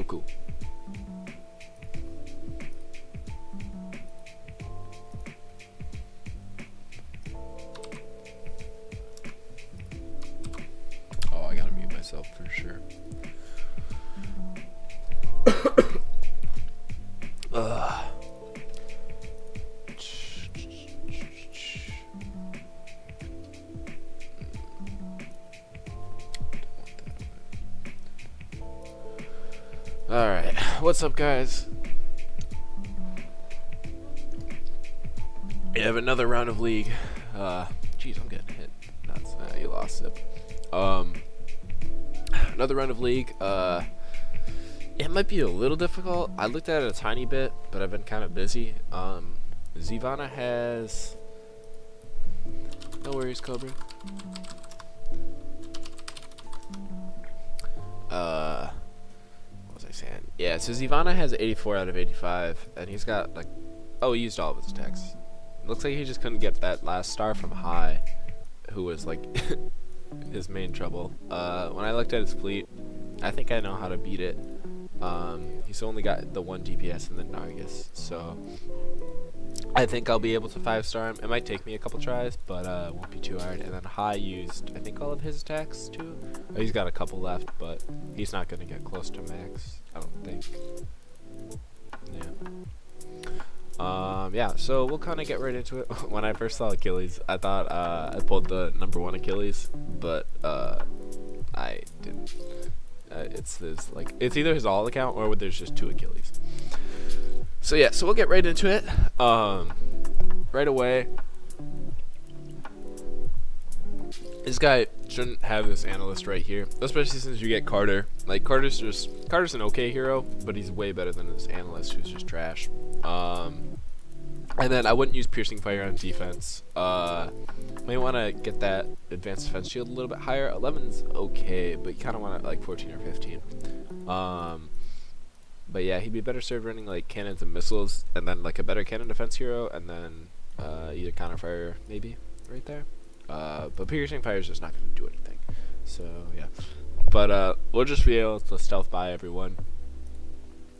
Cool. Oh, I gotta mute myself for sure. Alright, what's up, guys? We have another round of League. Jeez, I'm getting hit. Nuts. You lost it. Another round of League. It might be a little difficult. I looked at it a tiny bit, but I've been kind of busy. Zivana has... No worries, Cobra. What was I saying? Yeah, so Zivana has 84 out of 85, and he's got, like... Oh, he used all of his attacks. Looks like he just couldn't get that last star from High, who was, like, his main trouble. When I looked at his fleet, I think I know how to beat it. He's only got the one DPS and the Nargis, so I think I'll be able to 5-star him. It might take me a couple tries, but it won't be too hard. And then High used, I think, all of his attacks too. Oh, he's got a couple left, but he's not going to get close to max, I don't think. Yeah, so we'll kind of get right into it. When I first saw Achilles, I thought I pulled the #1 Achilles, but I didn't. It's either his all account or there's just 2 Achilles. So yeah, so we'll get right into it. Right away. This guy shouldn't have this analyst right here, especially since you get Carter. Like Carter's an okay hero, but he's way better than this analyst who's just trash. And then I wouldn't use Piercing Fire on defense. May want to get that advanced defense shield a little bit higher. 11's okay, but you kind of want it like 14 or 15. But yeah, he'd be better served running like cannons and missiles, and then like a better cannon defense hero, and then either counterfire maybe right there. But Piercing Fire is just not going to do anything. So yeah, but we'll just be able to stealth by everyone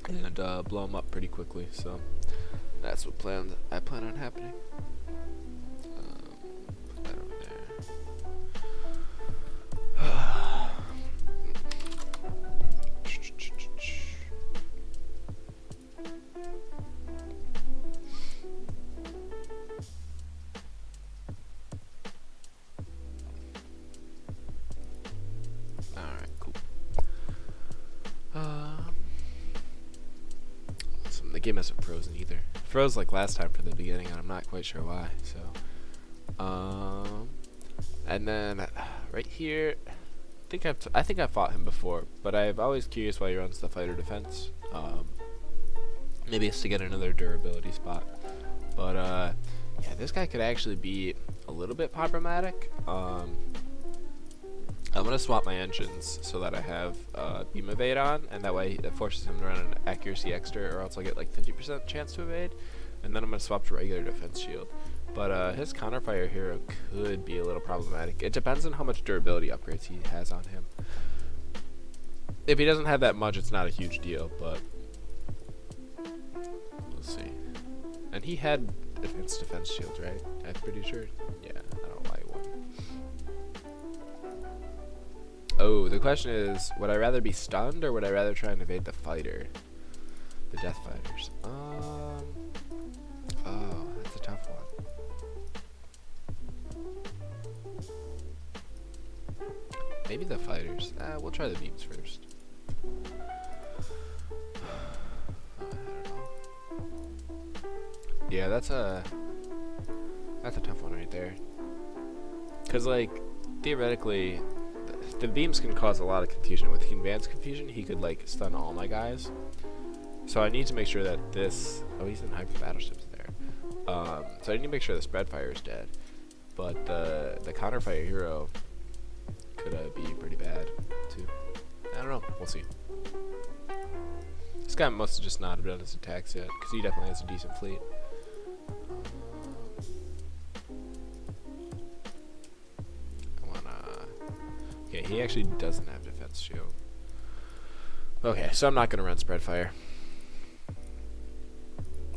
and blow them up pretty quickly. So that's what I plan on happening. Put that over there. Alright, cool. The game hasn't frozen either. It froze like last time for the beginning, and I'm not quite sure why. So, and then right here, I think I've fought him before, but I'm always curious why he runs the fighter defense. Maybe it's to get another durability spot. But yeah, this guy could actually be a little bit problematic. I'm gonna swap my engines so that I have beam evade on, and that way it forces him to run an accuracy extra, or else I'll get like 50% chance to evade. And then I'm gonna swap to regular defense shield. But his counterfire hero could be a little problematic. It depends on how much durability upgrades he has on him. If he doesn't have that much, it's not a huge deal, but we'll see. And he had advanced defense shield, right? I'm pretty sure. Yeah, I don't know why he won. Oh, the question is, would I rather be stunned or would I rather try and evade the fighter? The death fighters. Oh, that's a tough one. Maybe the fighters. We'll try the beams first. I don't know. Yeah, that's a tough one right there. Cause like theoretically, the beams can cause a lot of confusion. With advanced confusion, he could like stun all my guys. So I need to make sure that this. Oh, he's in hyper battleships there. So I need to make sure the spread fire is dead. But the counterfire hero could be pretty bad too. I don't know. We'll see. This guy must have just not done his attacks yet, because he definitely has a decent fleet. I wanna. Yeah, he actually doesn't have defense shield. Okay, so I'm not gonna run spread fire.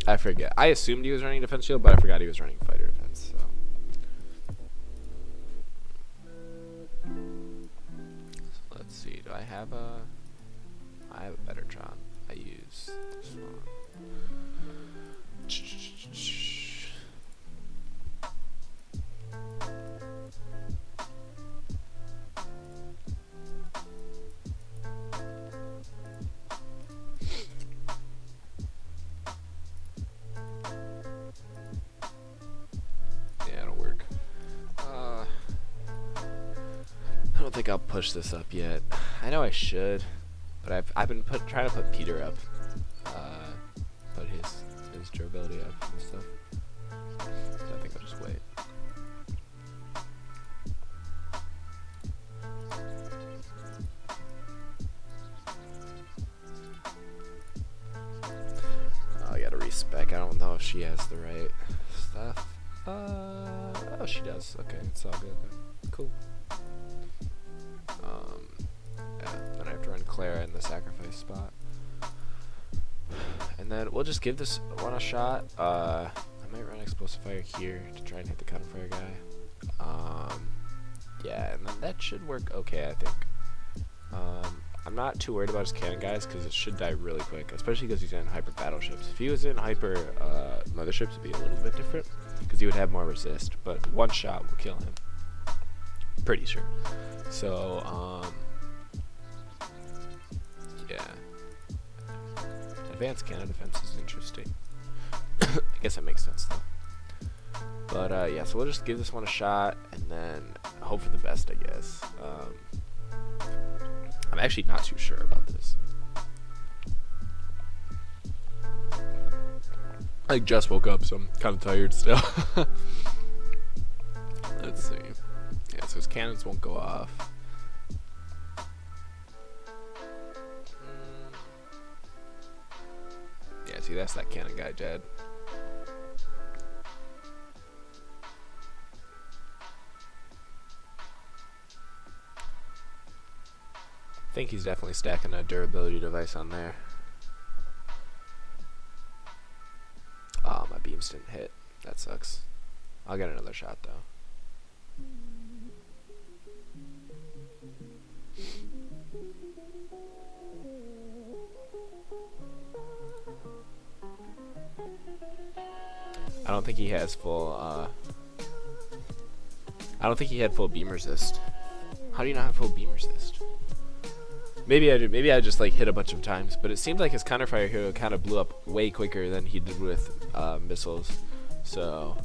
I forget. I assumed he was running defense shield, but I forgot he was running fighter defense. So let's see. Do I have a? I have a better Tron. I use this one. I don't think I'll push this up yet. I know I should, but I've been trying to put Peter up, put his durability up and stuff. So I think I'll just wait. Oh, I gotta respec. I don't know if she has the right stuff. Oh, she does. Okay, it's all good then. Cool. Yeah, then I have to run Clara in the sacrifice spot. And then we'll just give this one a shot. I might run Explosive Fire here to try and hit the Counterfire guy. Yeah, and then that should work okay, I think. I'm not too worried about his cannon guys because it should die really quick, especially because he's in Hyper Battleships. If he was in Hyper Motherships, it'd be a little bit different because he would have more resist, but one shot will kill him. Pretty sure. So, yeah. Advanced cannon defense is interesting. I guess that makes sense though. But yeah, so we'll just give this one a shot and then hope for the best, I guess. I'm actually not too sure about this. I just woke up, so I'm kind of tired still. Let's see. Yeah, so his cannons won't go off. Yeah, see, that's that cannon guy dead. I think he's definitely stacking a durability device on there. Oh, my beams didn't hit. That sucks. I'll get another shot though. I don't think he has full, I don't think he had full beam resist. How do you not have full beam resist? Maybe I just like hit a bunch of times, but it seemed like his counterfire hero kind of blew up way quicker than he did with missiles. So,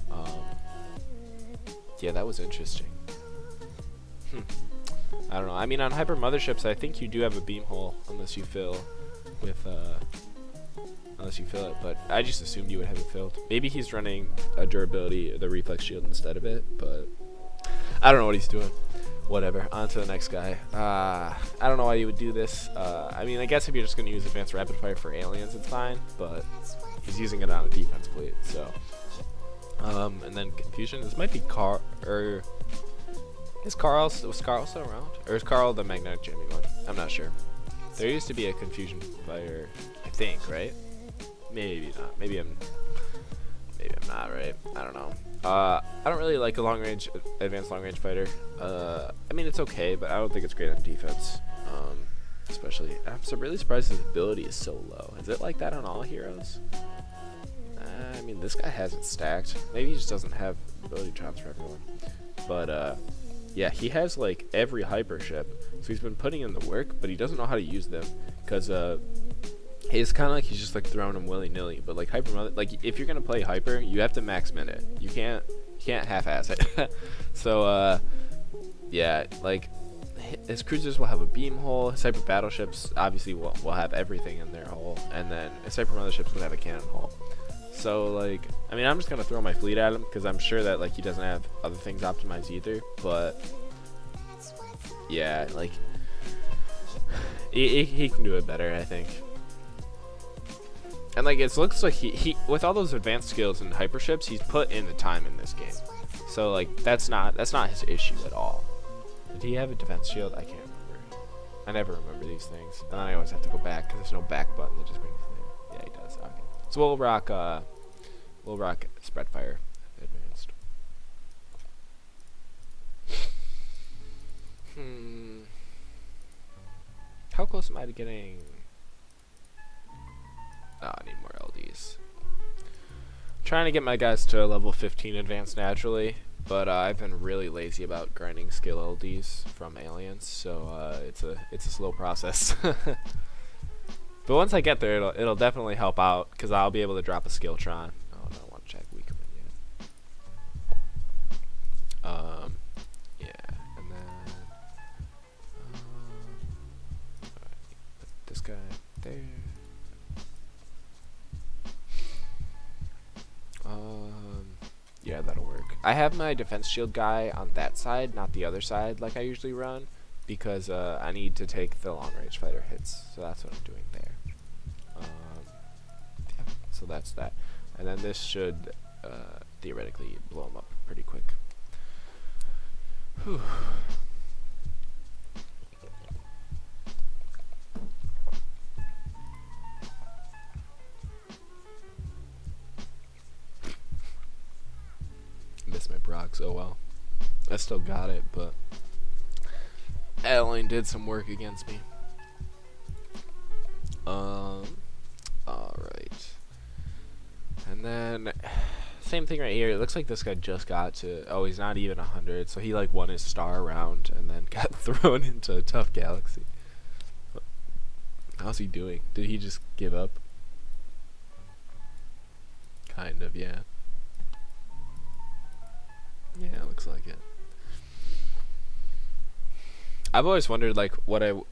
yeah, that was interesting. I don't know. I mean, on Hyper Motherships, I think you do have a beam hole unless you fill with, unless you fill it, but I just assumed you would have it filled. Maybe he's running a durability, the reflex shield instead of it, but I don't know what he's doing. Whatever, on to the next guy. I don't know why you would do this. I mean, I guess if you're just going to use Advanced Rapid Fire for aliens, it's fine, but he's using it on a defense fleet, so. And then Confusion. This might be Carl, or was Carl still around? Or is Carl the Magnetic Jammy one? I'm not sure. There used to be a Confusion Fire, I think, right? Maybe not. Maybe I'm not, right? I don't know. I don't really like a advanced long range fighter. I mean, it's okay, but I don't think it's great on defense. Especially, I'm really surprised his ability is so low. Is it like that on all heroes? I mean, this guy has it stacked. Maybe he just doesn't have ability trans for everyone. But yeah, he has like every hyper ship, so he's been putting in the work, but he doesn't know how to use them because it's kind of like he's just like throwing them willy-nilly. But like like if you're gonna play hyper, you have to max min it. You can't half-ass it. So yeah, like his cruisers will have a beam hole. His hyper battleships obviously will have everything in their hole, and then his hyper motherships would have a cannon hole. So like, I mean, I'm just gonna throw my fleet at him because I'm sure that like he doesn't have other things optimized either. But yeah, like he can do it better, I think. And like, it looks like he with all those advanced skills and hyper ships, he's put in the time in this game. So like, that's not his issue at all. Did he have a defense shield? I can't remember. I never remember these things, and then I always have to go back because there's no back button that just brings it in. Yeah, he does. Okay. So we'll rock Spreadfire advanced. How close am I to getting? Oh, I need more LDs. Trying to get my guys to level 15 advanced naturally, but I've been really lazy about grinding skill LDs from aliens, so it's a slow process. But once I get there, it'll definitely help out because I'll be able to drop a Skilltron. Oh, no, I want to check weak command yet. Yeah, and then put this guy there. Yeah, that'll work. I have my defense shield guy on that side, not the other side like I usually run, because I need to take the long range fighter hits, so that's what I'm doing there. Yeah, so that's that. And then this should theoretically blow him up pretty quick. Whew. Miss my Brock so well. I still got it, but Adeline did some work against me. Alright. And then same thing right here. It looks like this guy just got to, oh, he's not even 100, so he like won his star round and then got thrown into a tough galaxy. How's he doing? Did he just give up? Kind of, yeah. Yeah, looks like it. I've always wondered like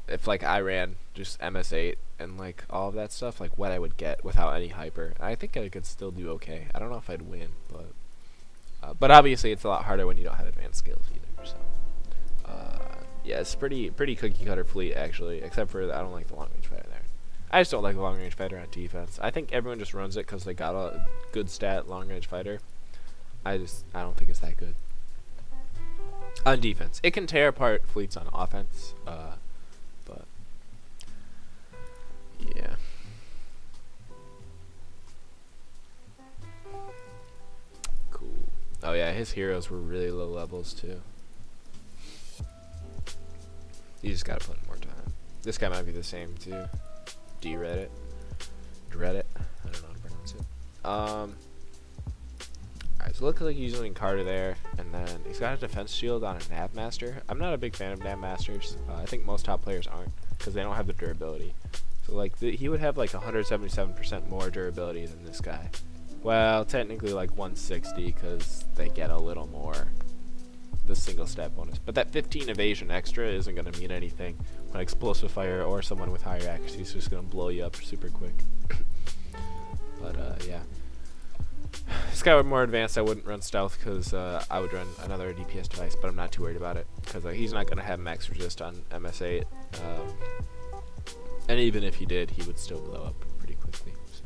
if like I ran just MS8 and like all of that stuff, like what I would get without any hyper. I think I could still do okay. I don't know if I'd win, but obviously it's a lot harder when you don't have advanced skills either. So yeah, it's pretty cookie cutter fleet actually, except for I don't like the long range fighter there. I just don't like the long range fighter on defense. I think everyone just runs it because they got a good stat long range fighter. I don't think it's that good on defense. It can tear apart fleets on offense, but yeah. Cool. Oh yeah, his heroes were really low levels too. You just gotta put in more time. This guy might be the same too. D-Reddit. Dreadit. I don't know how to pronounce it. Alright, so it looks like he's using Carter there, and then he's got a defense shield on a Nav Master. I'm not a big fan of Nav Masters. I think most top players aren't, because they don't have the durability. So like he would have like 177% more durability than this guy. Well, technically like 160, because they get a little more the single stat bonus. But that 15 evasion extra isn't going to mean anything when explosive fire or someone with higher accuracy is just going to blow you up super quick. But yeah. This guy with more advanced, I wouldn't run stealth because I would run another DPS device, but I'm not too worried about it because he's not going to have max resist on MS8. And even if he did, he would still blow up pretty quickly. So.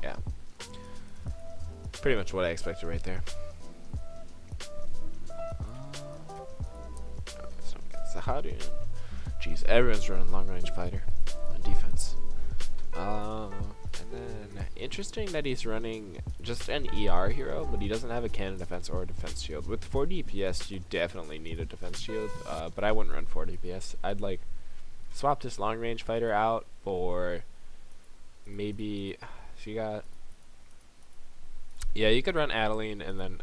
Yeah. Pretty much what I expected right there. Saharian. Jeez, everyone's running long range fighter on defense. And then interesting that he's running just an ER hero, but he doesn't have a cannon defense or a defense shield. With 4 DPS, you definitely need a defense shield, but I wouldn't run 4 DPS. I'd like swap this long range fighter out for maybe she got. Yeah, you could run Adeline and then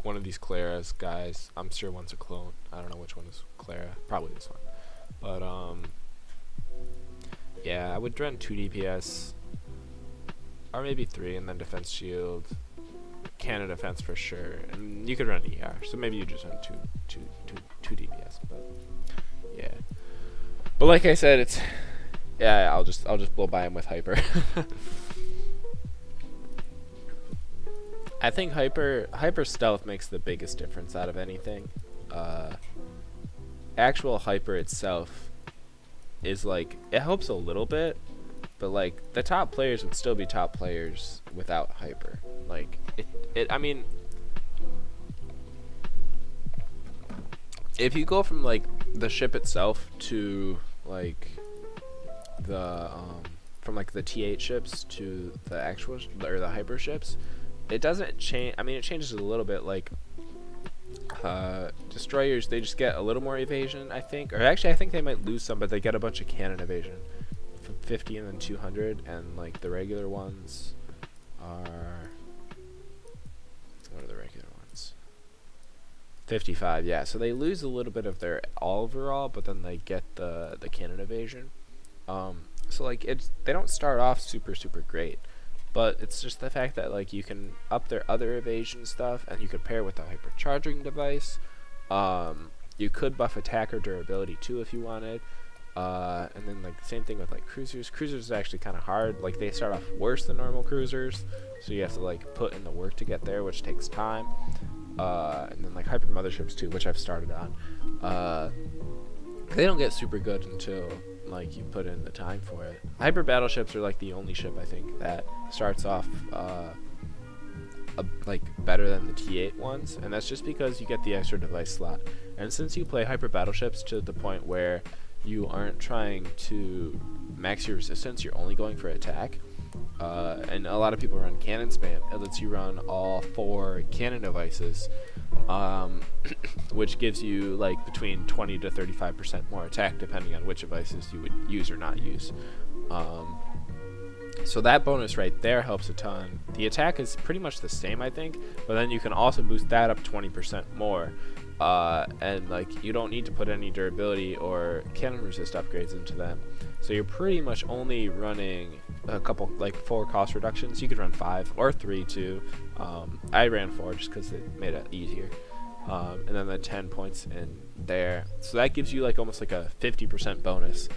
one of these Clara's guys. I'm sure one's a clone. I don't know which one is Clara. Probably this one. But yeah, I would run 2 DPS or maybe 3, and then defense shield, cannon defense for sure, and you could run ER. So maybe you just run 2 DPS. But yeah. But like I said, it's yeah. I'll just blow by him with hyper. I think hyper stealth makes the biggest difference out of anything. Actual hyper itself is like, it helps a little bit, but like the top players would still be top players without hyper. Like I mean, if you go from like the ship itself to like the from like the T8 ships to the actual or the hyper ships, it doesn't change. I mean, it changes a little bit. Like destroyers, they just get a little more evasion, I think, or actually I think they might lose some, but they get a bunch of cannon evasion from 50 and then 200, and like the regular ones are, what are the regular ones, 55. Yeah, so they lose a little bit of their overall, but then they get the cannon evasion. So like they don't start off super great, but it's just the fact that like you can up their other evasion stuff, and you could pair with a hypercharging device. You could buff attack or durability too if you wanted, and then like the same thing with like cruisers. Cruisers is actually kind of hard. Like they start off worse than normal cruisers, so you have to like put in the work to get there, which takes time. And then like hyper motherships too, which I've started on. They don't get super good until like you put in the time for it. Hyper battleships are like the only ship I think that starts off like better than the T8 ones, and that's just because you get the extra device slot. And since you play hyper battleships to the point where you aren't trying to max your resistance, you're only going for attack, and a lot of people run cannon spam. It lets you run all 4 cannon devices, which gives you like between 20 to 35% more attack depending on which devices you would use or not use. So that bonus right there helps a ton. The attack is pretty much the same, I think, but then you can also boost that up 20% more. And like you don't need to put any durability or cannon resist upgrades into them. So you're pretty much only running a couple, like 4 cost reductions. You could run 5 or 3 too. I ran 4 just because it made it easier. And then the 10 points in there. So that gives you like almost like a 50% bonus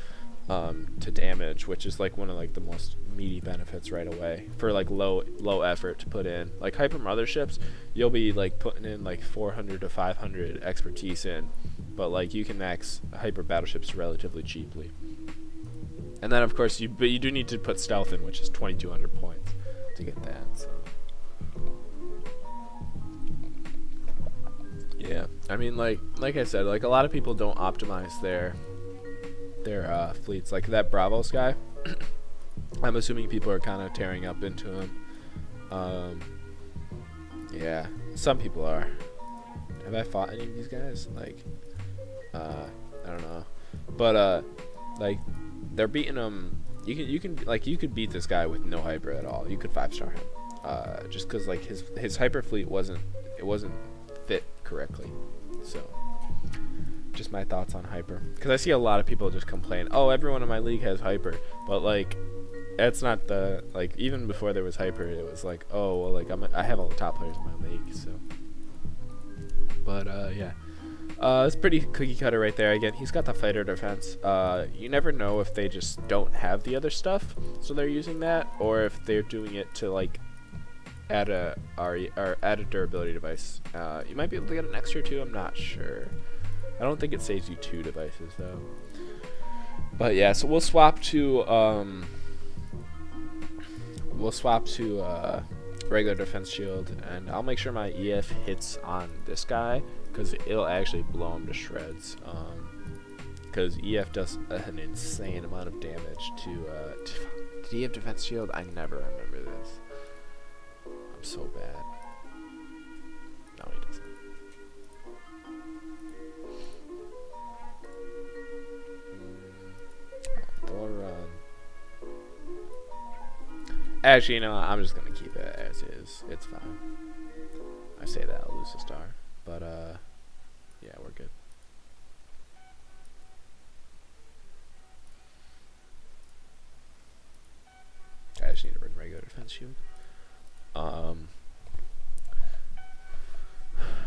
to damage, which is like one of like the most meaty benefits right away for like low effort to put in. Like hyper motherships, you'll be like putting in like 400 to 500 expertise in, but like you can max hyper battleships relatively cheaply. And then of course you do need to put stealth in, which is 2200 points to get that. So yeah, I mean like I said, like a lot of people don't optimize their fleets. Like that Bravos guy, I'm assuming people are kind of tearing up into him. Yeah, some people are. Have I fought any of these guys? Like, I don't know, but like they're beating him. You could beat this guy with no hyper at all. You could 5-star him, just because like his hyper fleet wasn't fit correctly. So just my thoughts on hyper, because I see a lot of people just complain, oh, everyone in my league has hyper, but like it's not the, like even before there was hyper, it was like, oh well, like I have all the top players in my league. So but yeah, it's pretty cookie cutter right there. Again, he's got the fighter defense. You never know if they just don't have the other stuff, so they're using that, or if they're doing it to like add a RE or add a durability device. You might be able to get an extra 2, I'm not sure. I don't think it saves you 2 devices though. But yeah, so we'll swap to regular defense shield, and I'll make sure my EF hits on this guy because it'll actually blow him to shreds. Because EF does an insane amount of damage to. Did he have defense shield? I never remember this. I'm so bad. No, he doesn't. Throw a run. Actually, you know, I'm just gonna keep it as is. It's fine. I say that, I'll lose a star, but yeah, we're good. I just need to bring regular defense shield.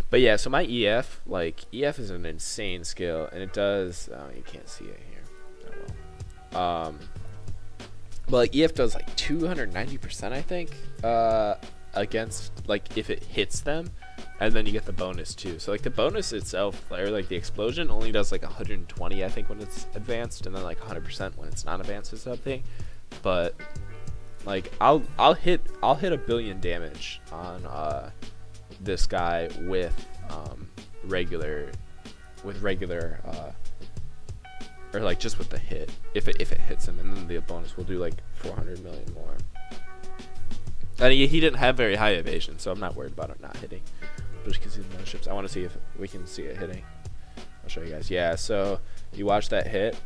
But yeah, so my EF, like EF is an insane skill, and it does. Oh, you can't see it here. Oh well. But like EF does like 290%, I think, against like if it hits them, and then you get the bonus too. So like the bonus itself, or like the explosion, only does like 120, I think, when it's advanced, and then like 100% when it's not advanced or something. but like I'll hit a billion damage on this guy with regular or like just with the hit if it hits him, and then the bonus will do like 400 million more. And he didn't have very high evasion, so I'm not worried about it not hitting. But just because he's no ships, I want to see if we can see it hitting. I'll show you guys. Yeah, so you watch that hit,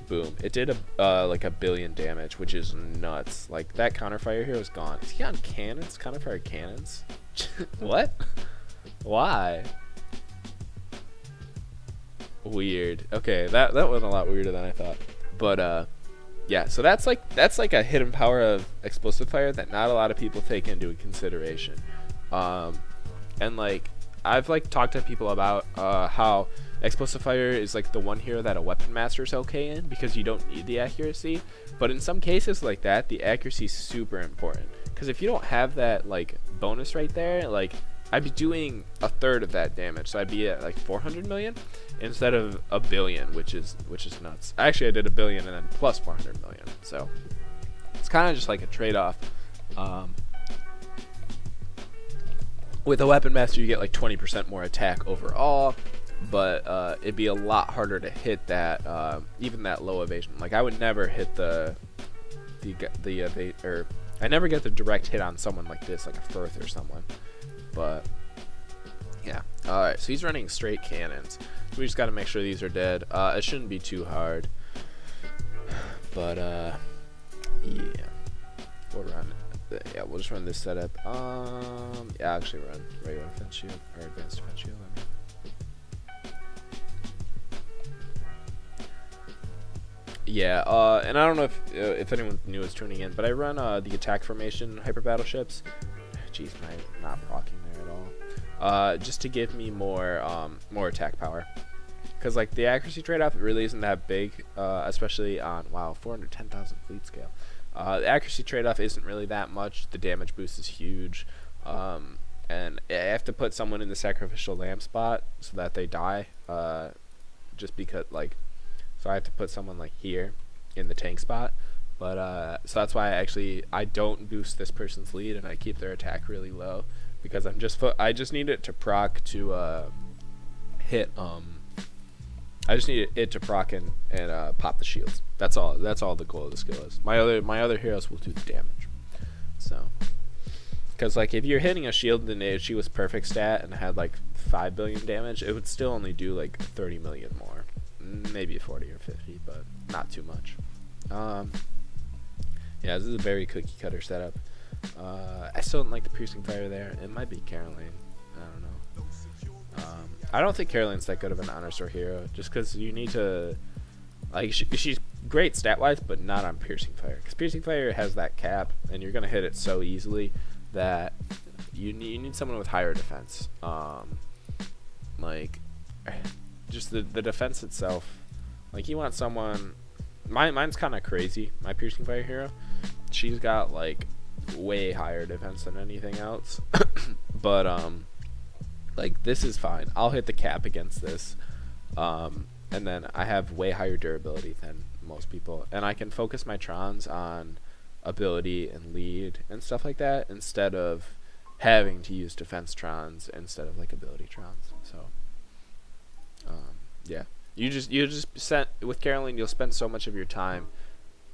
boom, it did like a billion damage, which is nuts. Like that counterfire hero is gone. Is he on cannons? Counterfire cannons? What? Why? Weird. Okay, that went a lot weirder than I thought. But yeah, so that's like a hidden power of explosive fire that not a lot of people take into consideration. And like I've like talked to people about how explosive fire is like the one hero that a weapon master is okay in because you don't need the accuracy. But in some cases like that, the accuracy is super important, because if you don't have that like bonus right there, like I'd be doing a third of that damage, so I'd be at like 400 million instead of a billion, which is nuts. Actually, I did a billion and then plus 400 million, so it's kind of just like a trade-off. With a weapon master, you get like 20% more attack overall, but it'd be a lot harder to hit that, even that low evasion. Like I would never hit the evade, or I never get the direct hit on someone like this, like a Firth or someone. But yeah, all right. So he's running straight cannons. So we just got to make sure these are dead. It shouldn't be too hard, but yeah, we'll just run this setup. Yeah, actually run regular defense shield or advanced defense shield. Yeah, and I don't know if anyone new is tuning in, but I run the attack formation hyper battleships. Jeez, I'm not rocking there at all. Just to give me more attack power, because like the accuracy trade-off really isn't that big, especially on 410,000 fleet scale. The accuracy trade-off isn't really that much. The damage boost is huge, and I have to put someone in the sacrificial lamb spot so that they die. Just because so I have to put someone like here in the tank spot. But so that's why I don't boost this person's lead, and I keep their attack really low, because I just need it to proc to hit. I just need it to proc and pop the shields. That's all the goal of the skill is. My other heroes will do the damage. So, because like if you're hitting a shield and she was perfect stat and had like 5 billion damage, it would still only do like 30 million more, maybe 40 or 50, but not too much. Yeah, this is a very cookie cutter setup. I still don't like the piercing fire there. It might be Caroline. I don't know. I don't think Caroline's that good of an honor store hero, just because you need to, like, she's great stat wise, but not on piercing fire, because piercing fire has that cap, and you're gonna hit it so easily that you need someone with higher defense. Like, just the defense itself. Like, you want someone. Mine's kind of crazy. My piercing fire hero, she's got like way higher defense than anything else. But like this is fine. I'll hit the cap against this, and then I have way higher durability than most people, and I can focus my trons on ability and lead and stuff like that instead of having to use defense trons instead of like ability trons. So yeah. You just with Caroline, you'll spend so much of your time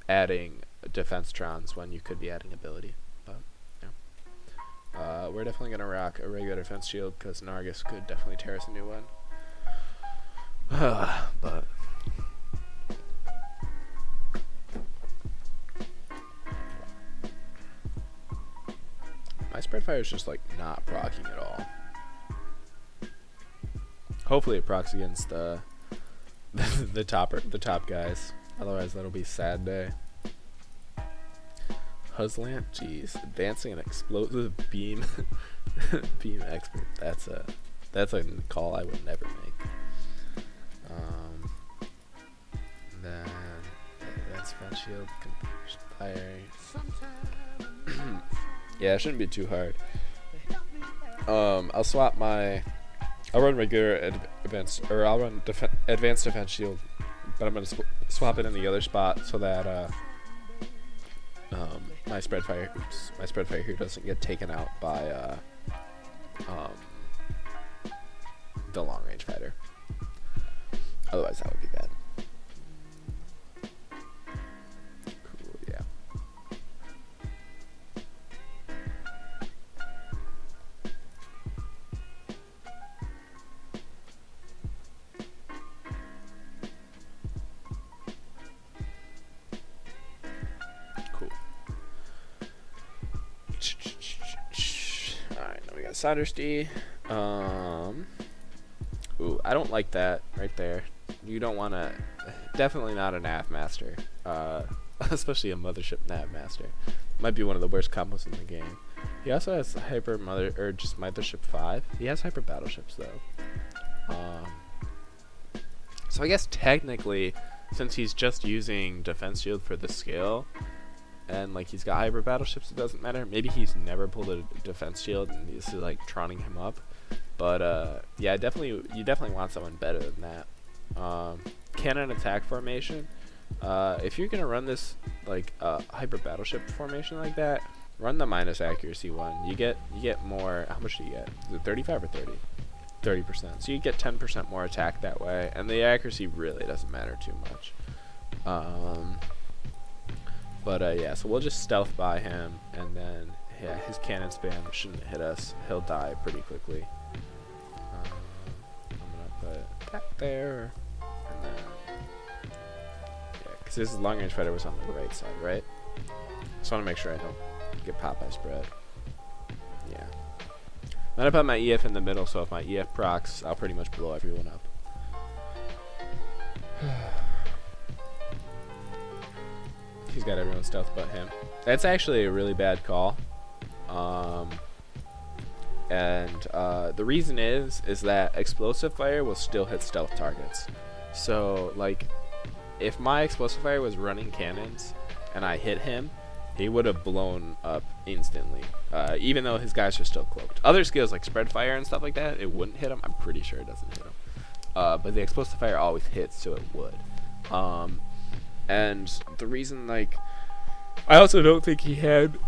adding defense trons when you could be adding ability. But yeah, we're definitely gonna rock a regular defense shield, because Nargis could definitely tear us a new one. But my spread fire is just like not proccing at all. Hopefully it procs against the top guys. Otherwise that'll be a sad day. Huslant, jeez, advancing an explosive beam beam expert. That's a call I would never make. Then that's front shield, fire. Yeah, it shouldn't be too hard. I'll run regular advanced, or I'll run advanced defense shield, but I'm gonna swap it in the other spot so that my spread fire here doesn't get taken out by um, the long range fighter. Otherwise, that would be bad. Cool, yeah. Cool. Alright, now we got Soderstee. Ooh, I don't like that right there. You don't want to... Definitely not a nav master. Especially a mothership nav master. Might be one of the worst combos in the game. He also has hyper mother... or just mothership 5. He has hyper battleships, though. So I guess technically, since he's just using defense shield for the skill, and like he's got hyper battleships, it doesn't matter. Maybe he's never pulled a defense shield and this is like troning him up. But yeah, you definitely want someone better than that. Cannon attack formation. If you're gonna run this like hyper battleship formation like that, run the minus accuracy one. You get more. How much do you get? Is it 35 or 30? 30%. So you get 10% more attack that way, and the accuracy really doesn't matter too much. But yeah, so we'll just stealth by him, and then yeah, his cannon spam shouldn't hit us. He'll die pretty quickly. I'm gonna put that there, and then yeah, because this long range fighter was on the right side, right? Just want to make sure I don't get popped by spread. Yeah. Then I put my EF in the middle, so if my EF procs, I'll pretty much blow everyone up. He's got everyone stealth but him. That's actually a really bad call. The reason is that explosive fire will still hit stealth targets. So like, if my explosive fire was running cannons and I hit him, he would have blown up instantly, even though his guys are still cloaked. Other skills like spread fire and stuff like that, it wouldn't hit him. I'm pretty sure it doesn't hit him. But the explosive fire always hits, so it would. And the reason, like, I also don't think he had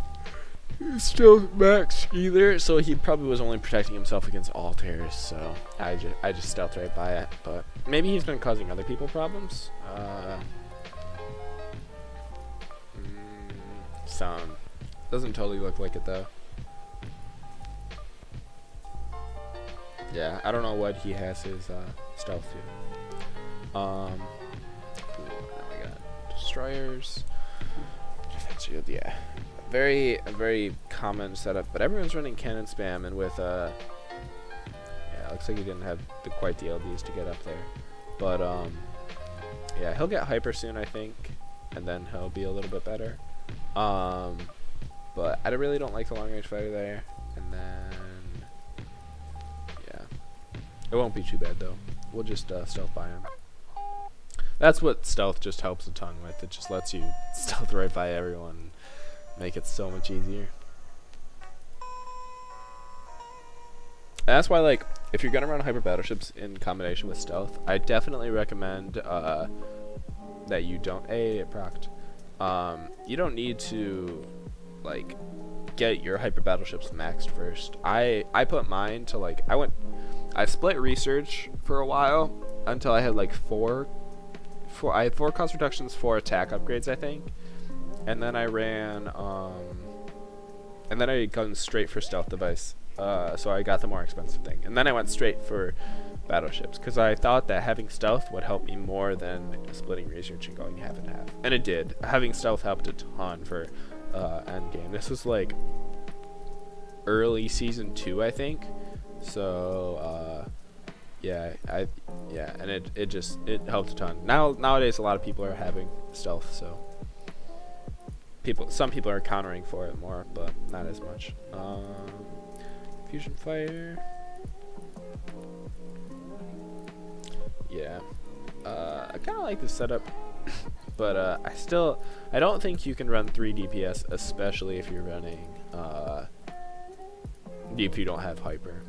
stealth max either, so he probably was only protecting himself against altars. So I just stealthed right by it. But maybe he's been causing other people problems. Sound doesn't totally look like it though. Yeah, I don't know what he has his stealth to. Cool. Now we got destroyers, defense shield. Yeah, a very common setup, but everyone's running cannon spam, and with yeah, it looks like he didn't have quite the LDs to get up there, but yeah, he'll get hyper soon, I think, and then he'll be a little bit better. But I really don't like the long range fighter there, and then yeah, it won't be too bad though. We'll just stealth by him. That's what stealth just helps a ton with. It just lets you stealth right by everyone and make it so much easier. And that's why, like, if you're gonna run hyper battleships in combination with stealth, I definitely recommend that you don't it procced. You don't need to like get your hyper battleships maxed first. I put mine to like I split research for a while until I had like I had 4 cost reductions, 4 attack upgrades, I think, and then I ran and then I gone straight for stealth device. So I got the more expensive thing, and then I went straight for battleships because I thought that having stealth would help me more than splitting research and going half and half, and it did. Having stealth helped a ton for end game. This was like early season 2, I think. So yeah, and it helped a ton. Nowadays a lot of people are having stealth, so some people are countering for it more, but not as much. Fusion fire. Yeah, I kind of like the setup, but I don't think you can run 3 DPS, especially if you're running if you don't have hyper,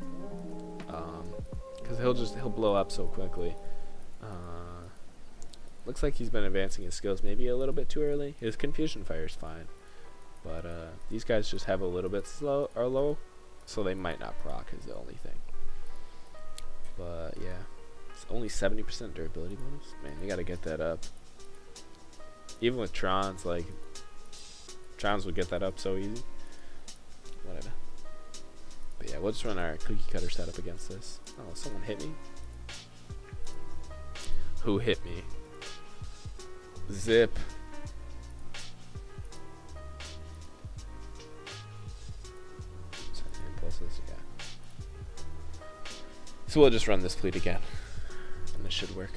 because he'll blow up so quickly. Looks like he's been advancing his skills maybe a little bit too early. His confusion fire is fine. But these guys just have a little bit slow or low, so they might not proc is the only thing. But yeah, it's only 70% durability bonus. Man, you gotta get that up. Even with Trons, like Trons would get that up so easy. Whatever. But yeah, we'll just run our cookie cutter setup against this. Oh, someone hit me. Who hit me? Zip. Impulses, yeah. So we'll just run this fleet again, and this should work.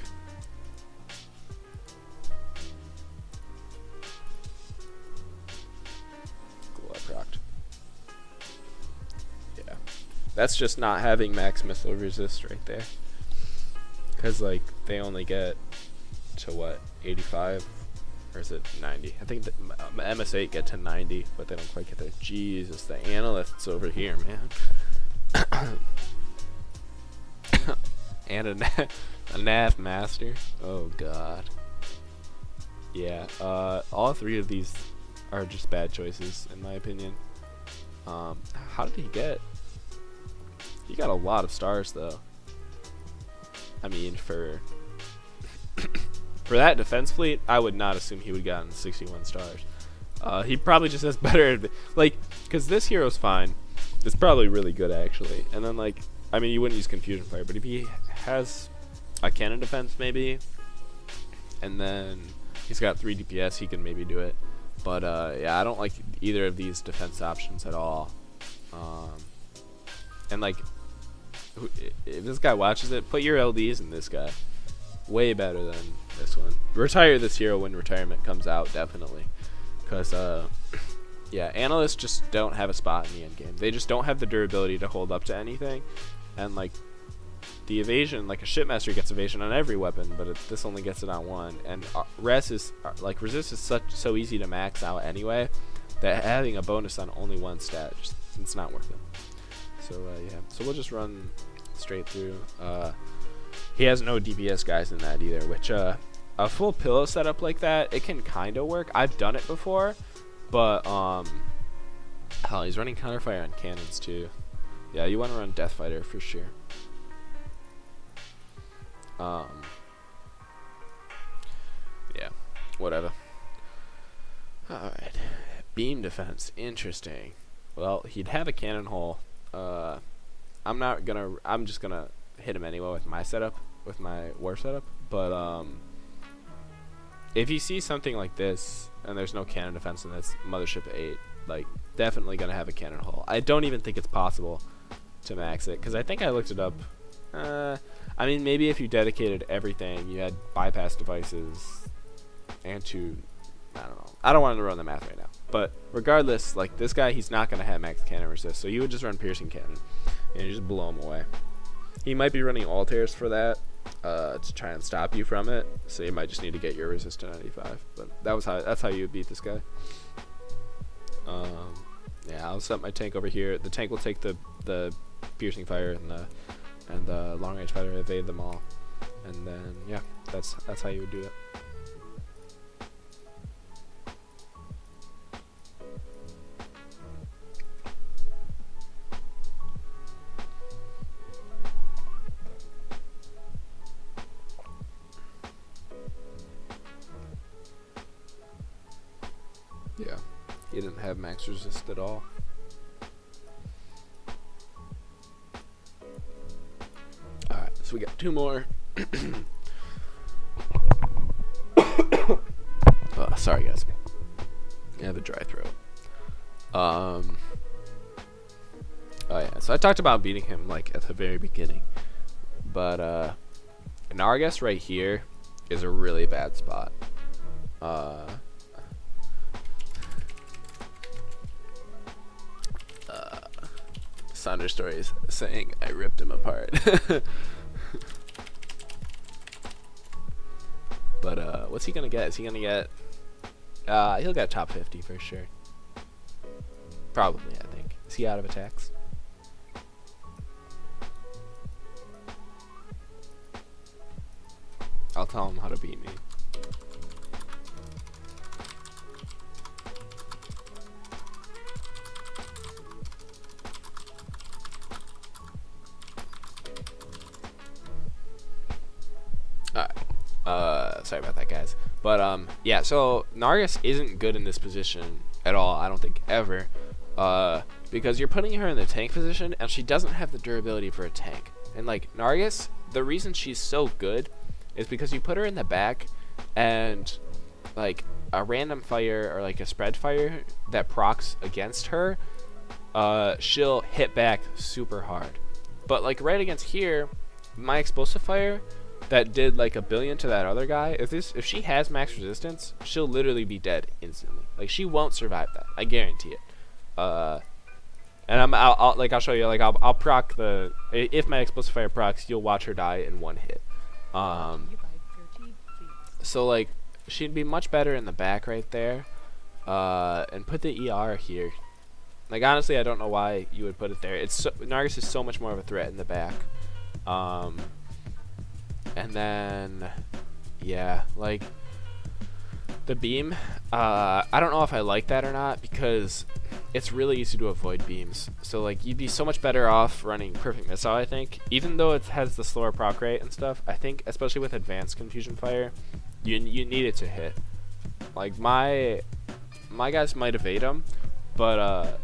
Cool, I procced. Yeah, that's just not having max missile resist right there. Cause like they only get to what, 85, or is it 90? I think the MS8 get to 90, but they don't quite get there. Jesus, the analysts over here, man. And a nav master. Oh god. Yeah. All three of these are just bad choices in my opinion. How did he get? He got a lot of stars though. I mean, for that defense fleet, I would not assume he would have gotten 61 stars. He probably just has better, like, because this hero's fine. It's probably really good actually. And then like, I mean, you wouldn't use Confusion Fire, but if he has a cannon defense maybe, and then he's got 3 DPS, he can maybe do it. But yeah, I don't like either of these defense options at all. And like, if this guy watches it, put your LDs in this guy. Way better than this one. Retire this hero when retirement comes out, definitely. Because, yeah, analysts just don't have a spot in the end game. They just don't have the durability to hold up to anything. And, like, the evasion, like a shipmaster gets evasion on every weapon, but this only gets it on one. And resist is so easy to max out anyway, that having a bonus on only one stat, it's not worth it. So yeah, so we'll just run straight through. He has no DPS guys in that either, which a full pillow setup like that, it can kind of work. I've done it before, but hell, he's running counterfire on cannons too. Yeah, you want to run Deathfighter for sure. Yeah, whatever. All right, beam defense, interesting. Well, he'd have a cannon hole. I'm just gonna hit him anyway with my setup, with my war setup. But if you see something like this and there's no cannon defense in this Mothership 8, like definitely gonna have a cannon hole. I don't even think it's possible to max it, because I think I looked it up. I mean, maybe if you dedicated everything, you had bypass devices and I don't know. I don't want to run the math right now. But regardless, like this guy, he's not going to have max cannon resist. So you would just run piercing cannon and you just blow him away. He might be running altairs for that to try and stop you from it. So you might just need to get your resist to 95. But that's how you would beat this guy. Yeah, I'll set my tank over here. The tank will take the piercing fire and the long range fighter, evade them all. And then yeah, that's how you would do it. Yeah, he didn't have max resist at all. Alright, so we got 2 more. Sorry guys, I have a dry throat. Oh yeah, so I talked about beating him like at the very beginning, but Nargas right here is a really bad spot. Sonder Stories saying I ripped him apart. But what's he gonna get? Is he gonna get he'll get top 50 for sure. Probably, I think. Is he out of attacks? I'll tell him how to beat me. Sorry about that, guys. But yeah. So Nargis isn't good in this position at all. I don't think ever. Because you're putting her in the tank position, and she doesn't have the durability for a tank. And like Nargis, the reason she's so good is because you put her in the back, and like a random fire or like a spread fire that procs against her, she'll hit back super hard. But like right against here, my explosive fire that did like 1 billion to that other guy, if she has max resistance, she'll literally be dead instantly. Like she won't survive that. I guarantee it. And I'll show you. Like I'll proc the, if my explosive fire procs, you'll watch her die in 1 hit. So like she'd be much better in the back right there. And put the ER here. Like honestly, I don't know why you would put it there. Nargis is so much more of a threat in the back. And then yeah, like the beam, I don't know if I like that or not, because it's really easy to avoid beams. So like you'd be so much better off running perfect missile, I think. Even though it has the slower proc rate and stuff, I think especially with advanced confusion fire, you need it to hit. Like my guys might evade them, but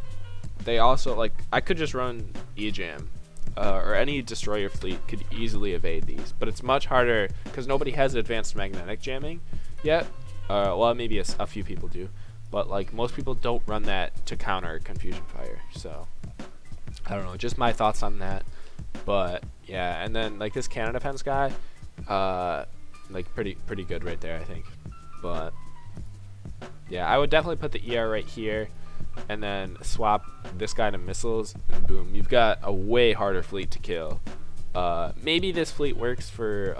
they also, like, I could just run E-Jam, or any destroyer fleet could easily evade these, but it's much harder because nobody has advanced magnetic jamming yet. Well, maybe a few people do, but like most people don't run that to counter confusion fire. So I don't know, just my thoughts on that. But yeah, and then like this cannon defense guy, like pretty good right there, I think. But yeah, I would definitely put the ER right here, and then swap this guy to missiles, and boom, you've got a way harder fleet to kill. Maybe this fleet works for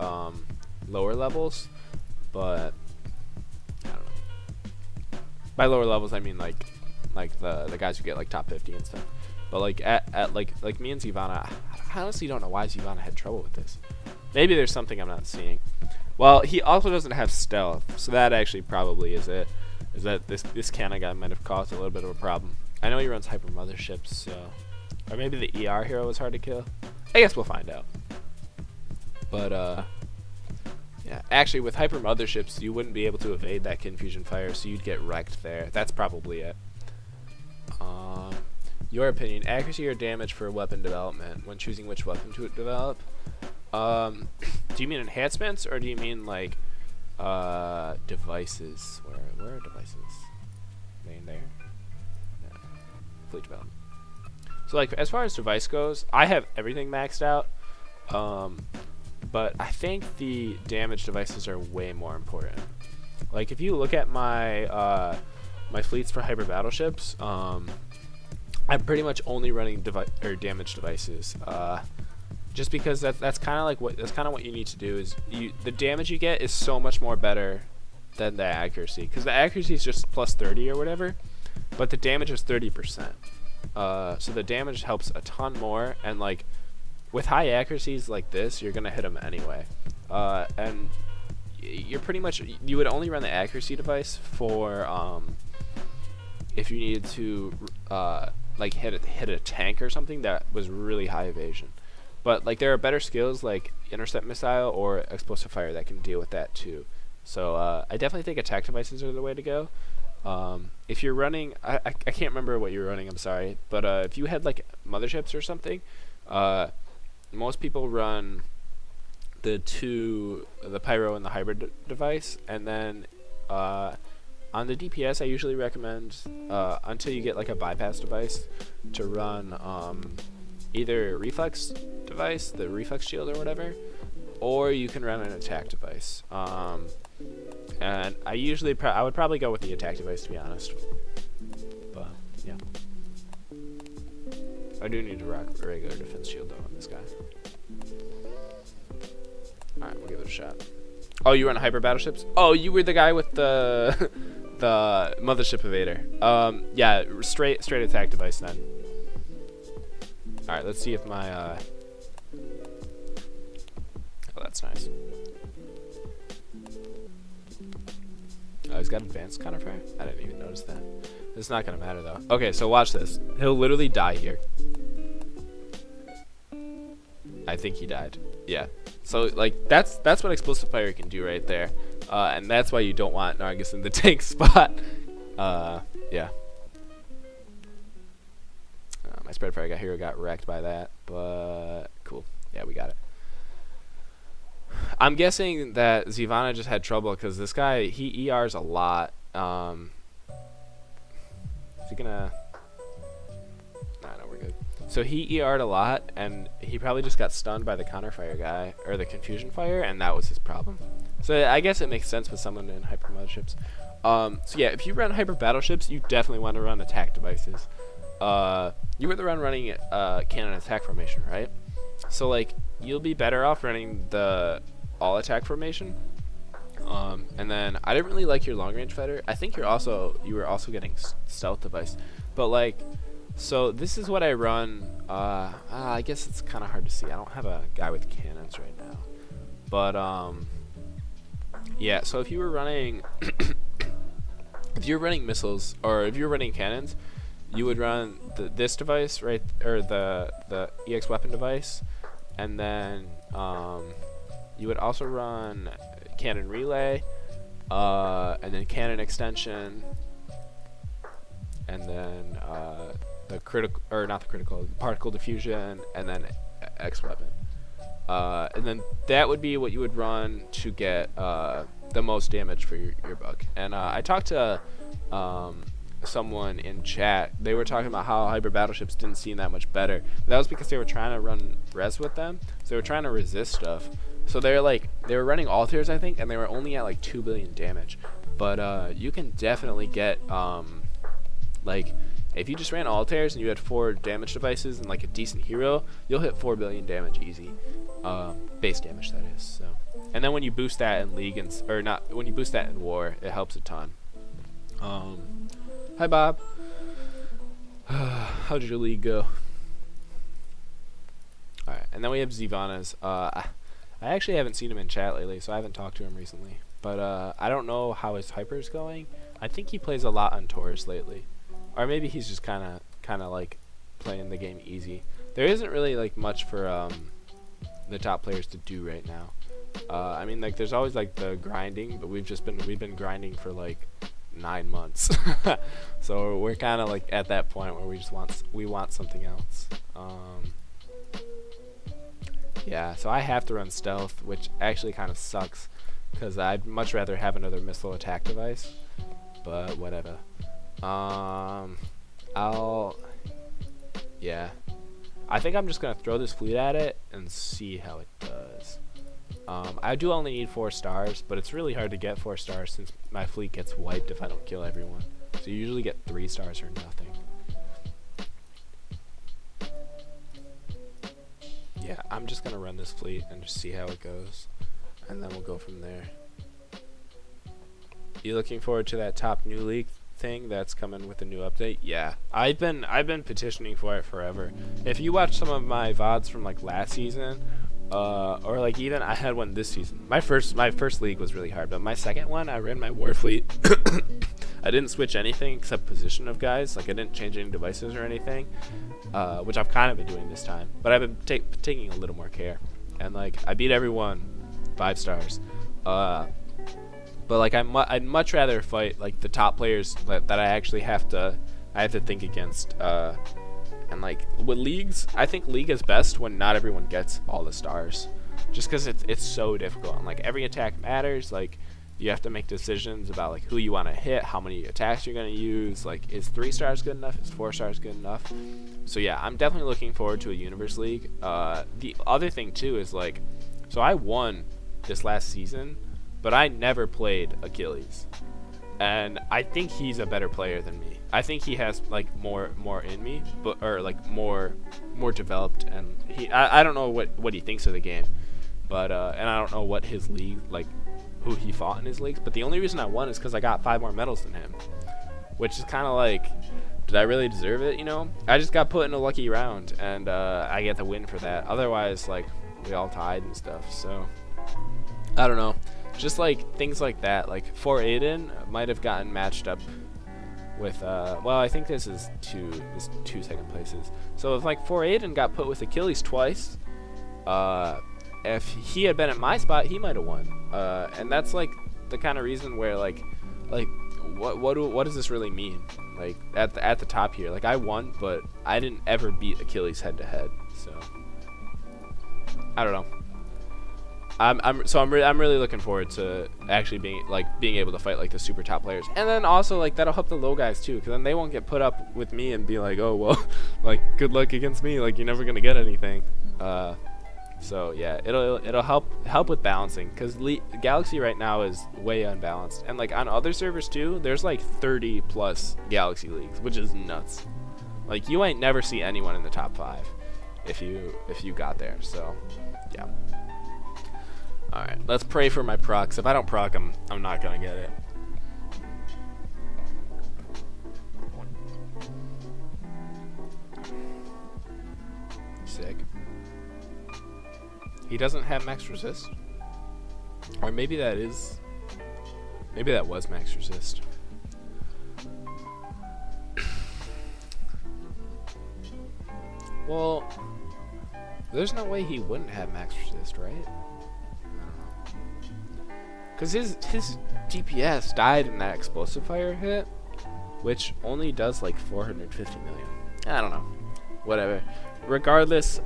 lower levels, but I don't know. By lower levels, I mean like the guys who get like top 50 and stuff. But like at like me and Zivana, I honestly don't know why Zivana had trouble with this. Maybe there's something I'm not seeing. Well, he also doesn't have stealth, so that actually probably is it. Is that this cannon guy might have caused a little bit of a problem. I know he runs hyper motherships, so, or maybe the ER hero was hard to kill. I guess we'll find out. But yeah, actually with hyper motherships, you wouldn't be able to evade that confusion fire, so you'd get wrecked there. That's probably it. Your opinion: accuracy or damage for weapon development when choosing which weapon to develop? Do you mean enhancements, or do you mean like devices? Where are devices? They in there? No. Fleet development. So like as far as device goes, I have everything maxed out. But I think the damage devices are way more important. Like if you look at my my fleets for hyper battleships, I'm pretty much only running damage devices. Just because that's kind of like what you need to do is the damage you get is so much more better than the accuracy, because the accuracy is just plus 30 or whatever, but the damage is 30%. So the damage helps a ton more, and like with high accuracies like this, you're gonna hit them anyway. And you're pretty much, you would only run the accuracy device for if you needed to like hit a tank or something that was really high evasion. But like there are better skills like intercept missile or explosive fire that can deal with that too. So I definitely think attack devices are the way to go. If you're running, I can't remember what you're running, I'm sorry, but if you had like motherships or something, most people run the pyro and the hybrid device, and then on the DPS I usually recommend until you get like a bypass device to run either reflex device, the reflex shield or whatever, or you can run an attack device. And I usually I would probably go with the attack device, to be honest. But yeah, I do need to rock a regular defense shield though on this guy. All right, we'll give it a shot. Oh, you run hyper battleships? Oh, you were the guy with the the mothership evader. Yeah, straight attack device then. All right, let's see if my oh, that's nice. Oh, he's got advanced counterfire? I didn't even notice that. It's not gonna matter though. Okay, so watch this. He'll literally die here. I think he died. Yeah. So like that's what explosive fire can do right there, and that's why you don't want Nargis in the tank spot. Yeah. My spread fire hero got wrecked by that, but cool. Yeah, we got it. I'm guessing that Zivana just had trouble because this guy, he ERs a lot. Is he gonna... Nah, no, we're good. So he ER'd a lot, and he probably just got stunned by the counterfire guy, or the confusion fire, and that was his problem. So I guess it makes sense with someone in hyper motherships. So yeah, if you run hyper battleships, you definitely want to run attack devices. You were the one running cannon attack formation, right? So like you'll be better off running the all attack formation. And then I didn't really like your long range fighter. I think you were also getting stealth device, but like, so this is what I run. I guess it's kind of hard to see. I don't have a guy with cannons right now, but yeah. So if you were running, if you're running missiles or if you're running cannons, you would run this device right, or the EX weapon device, and then you would also run cannon relay, and then cannon extension, and then the critical, or not the critical, particle diffusion, and then X weapon, and then that would be what you would run to get the most damage for your buck. And I talked to someone in chat. They were talking about how hyper battleships didn't seem that much better, but that was because they were trying to run res with them, so they were trying to resist stuff. So they were running all tiers, I think, and they were only at like 2 billion damage. But you can definitely get like, if you just ran all tiers and you had 4 damage devices and like a decent hero, you'll hit 4 billion damage easy, base damage that is. So, and then when you boost that in league when you boost that in war, it helps a ton. Hi Bob. How'd your league go? Alright, and then we have Zivana's. I actually haven't seen him in chat lately, so I haven't talked to him recently. But I don't know how his hyper's going. I think he plays a lot on Taurus lately, or maybe he's just kind of like playing the game easy. There isn't really like much for the top players to do right now. I mean, like there's always like the grinding, but we've been grinding for like 9 months, so we're kind of like at that point where we want something else. Yeah, so I have to run stealth, which actually kind of sucks because I'd much rather have another missile attack device, but whatever. Yeah, I think I'm just gonna throw this fleet at it and see how it does. I do only need 4 stars, but it's really hard to get 4 stars since my fleet gets wiped if I don't kill everyone. So you usually get 3 stars or nothing. Yeah, I'm just gonna run this fleet and just see how it goes, and then we'll go from there. You looking forward to that top new league thing that's coming with a new update? Yeah, I've been petitioning for it forever. If you watch some of my VODs from like last season, or like even I had one this season. My first league was really hard, but my second one I ran my war fleet. I didn't switch anything except position of guys. Like I didn't change any devices or anything, which I've kind of been doing this time. But I've been taking a little more care, and like I beat everyone 5 stars. But like I'd much rather fight like the top players that I actually have to think against. And like with leagues, I think league is best when not everyone gets all the stars, just because it's so difficult, and like every attack matters. Like you have to make decisions about like who you want to hit, how many attacks you're going to use. Like is 3 stars good enough? Is 4 stars good enough? So yeah, I'm definitely looking forward to a universe league. The other thing too is like, so I won this last season, but I never played Achilles, and I think he's a better player than me. I think he has like more in me, but or like more developed, and I don't know what he thinks of the game, but and I don't know what his league, like who he fought in his leagues, but the only reason I won is because I got 5 more medals than him, which is kind of like, did I really deserve it? You know, I just got put in a lucky round, and I get the win for that. Otherwise, like we all tied and stuff. So I don't know, just like things like that. Like for Aiden, might have gotten matched up with well, I think this is 2 second places. So if like 4 Aiden got put with Achilles twice, if he had been at my spot, he might have won. And that's like the kind of reason where like what does this really mean? Like at the top here, like I won, but I didn't ever beat Achilles head to head. So I don't know. I'm really looking forward to actually being able to fight like the super top players, and then also like that'll help the low guys too, because then they won't get put up with me and be like, oh well, like good luck against me, like you're never gonna get anything. So yeah, it'll help with balancing, because Galaxy right now is way unbalanced, and like on other servers too, there's like 30 plus Galaxy leagues, which is nuts. Like you ain't never see anyone in the top 5 if you got there. So yeah. All right, let's pray for my procs. If I don't proc, I'm not gonna get it. Sick. He doesn't have max resist, or maybe that was max resist. Well, there's no way he wouldn't have max resist, right? Because his DPS died in that explosive fire hit, which only does like 450 million. I don't know. Whatever. Regardless,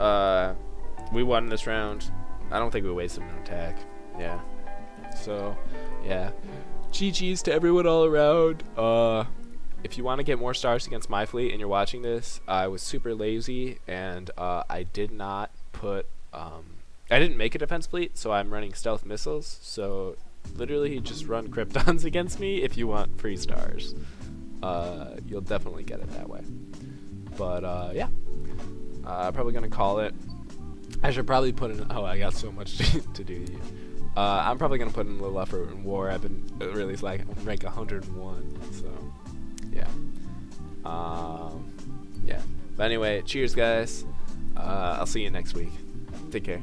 we won this round. I don't think we wasted an attack. Yeah. So, yeah. GG's to everyone all around. If you want to get more stars against my fleet and you're watching this, I was super lazy and I did not put... I didn't make a defense fleet, so I'm running stealth missiles. So literally just run Kryptons against me if you want free stars. You'll definitely get it that way. But yeah, probably gonna call it. I should probably put in. Oh, I got so much to do. I'm probably gonna put in a little effort in war. I've been really slacking. I'm rank 101. So yeah, yeah. But anyway, cheers, guys. I'll see you next week. Take care.